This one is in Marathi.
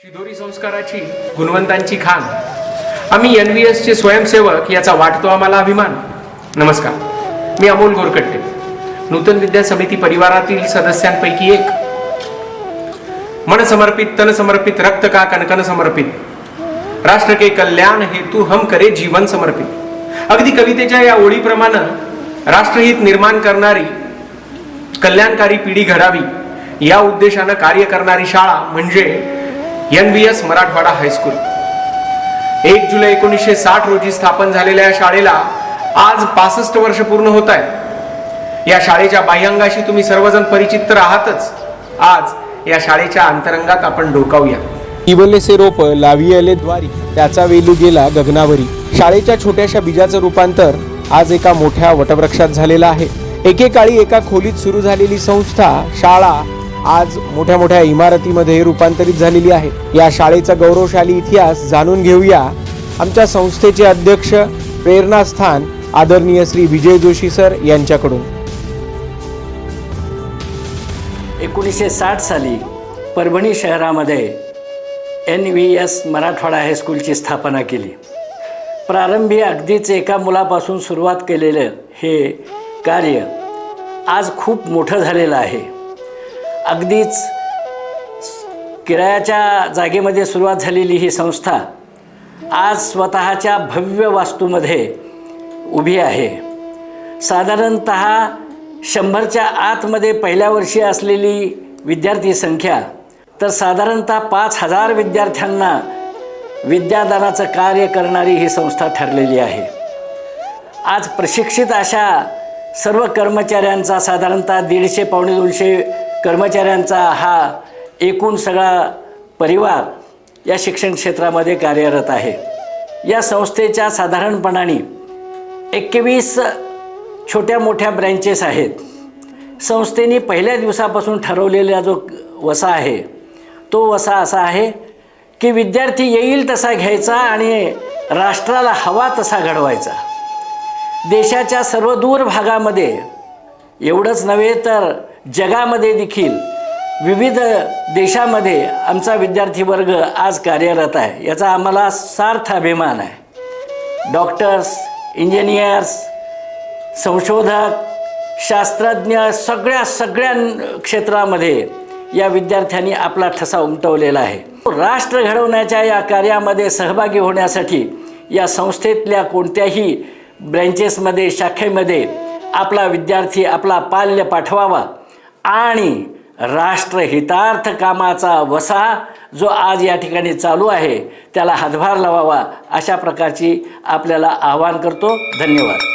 शिदोरी संस्काराची गुणवंतांची खाण आम्ही NVS चे स्वयंसेवक याचा वाटतो आम्हाला अभिमान। नमस्कार, मी अमोल गोरकट्टे, नूतन विद्या समिती परिवारातील सदस्यांपैकी एक। मन समर्पित, तन समर्पित, रक्त का कणकण समर्पित, राष्ट्र के कल्याण हेतु हम करे जीवन समर्पित। अगदी कवितेच्या या ओळीप्रमाणे राष्ट्रहित निर्माण करणारी, कल्याणकारी पिढी घडावी या उद्देशाने कार्य करणारी शाळा म्हणजे NVS मराठवाडा हायस्कूल। 1 जुलै 1960 रोजी स्थापन झालेल्या या शाळेला आज 65 वर्ष पूर्ण होत आहेत। या शाळेच्या बाह्यांगाशी तुम्ही सर्वजण परिचित तर आहातच। आज या शाळेच्या अंतरंगात आपण डोकावूया। इवलेसे रोप लावियले द्वारी, त्याचा वेलू गेला गगनावरी। शाळेच्या छोट्याशा बीजाचं रूपांतर आज एका मोठ्या वटवृक्षात झालेलं आहे। एकेकाळी एका खोलीत सुरू झालेली संस्था शाळा आज मोठ्या मोठ्या इमारतीमध्ये रूपांतरित झालेली आहे। या शाळेचा गौरवशाली इतिहास जाणून घेऊया आमच्या संस्थेचे अध्यक्ष, प्रेरणास्थान आदरणीय श्री विजय जोशी सर यांच्याकडून। 1960 साली परभणी शहरामध्ये NVS मराठवाडा हायस्कूलची स्थापना केली। प्रारंभी अगदीच एका मुलापासून सुरुवात केलेलं हे कार्य आज खूप मोठं झालेलं आहे। अगदीच किरायाच्या जागेमध्ये सुरुवात झालेली ही संस्था आज स्वतःच्या भव्य वास्तूमध्ये उभी आहे। साधारणतः 100च्या आतमध्ये पहिल्या वर्षी असलेली विद्यार्थी संख्या तर साधारणतः 5000 विद्यार्थ्यांना विद्यादानाचं कार्य करणारी ही संस्था ठरलेली आहे। आज प्रशिक्षित अशा सर्व कर्मचाऱ्यांचा साधारणतः 150-200 कर्मचाऱ्यांचा हा एकूण सगळा परिवार या शिक्षण क्षेत्रामध्ये कार्यरत आहे। या संस्थेच्या साधारणपणाने 21 छोट्या मोठ्या ब्रँचेस आहेत। संस्थेने पहिल्या दिवसापासून ठरवलेला जो वसा आहे तो वसा असा आहे की विद्यार्थी येईल तसा घ्यायचा आणि राष्ट्राला हवा तसा घडवायचा। देशाच्या सर्व दूर भागामध्ये एवढंच नव्हे तर जगामध्ये देखील विविध देशामध्ये आमचा विद्यार्थी वर्ग आज कार्यरत आहे, याचा आम्हाला सार्थ अभिमान आहे। डॉक्टर्स, इंजिनियर्स, संशोधक, शास्त्रज्ञ सगळ्या क्षेत्रामध्ये या विद्यार्थ्यांनी आपला ठसा उमटवलेला आहे। राष्ट्र घडवण्याच्या या कार्यामध्ये सहभागी होण्यासाठी या संस्थेतल्या कोणत्याही ब्रँचेसमध्ये, शाखेमध्ये आपला विद्यार्थी, आपला पाल्य पाठवावा आणि राष्ट्रहितार्थ कामाचा वसा जो आज या ठिकाणी चालू आहे त्याला हातभार लावावा, अशा प्रकारची आपल्याला आवाहन करतो। धन्यवाद।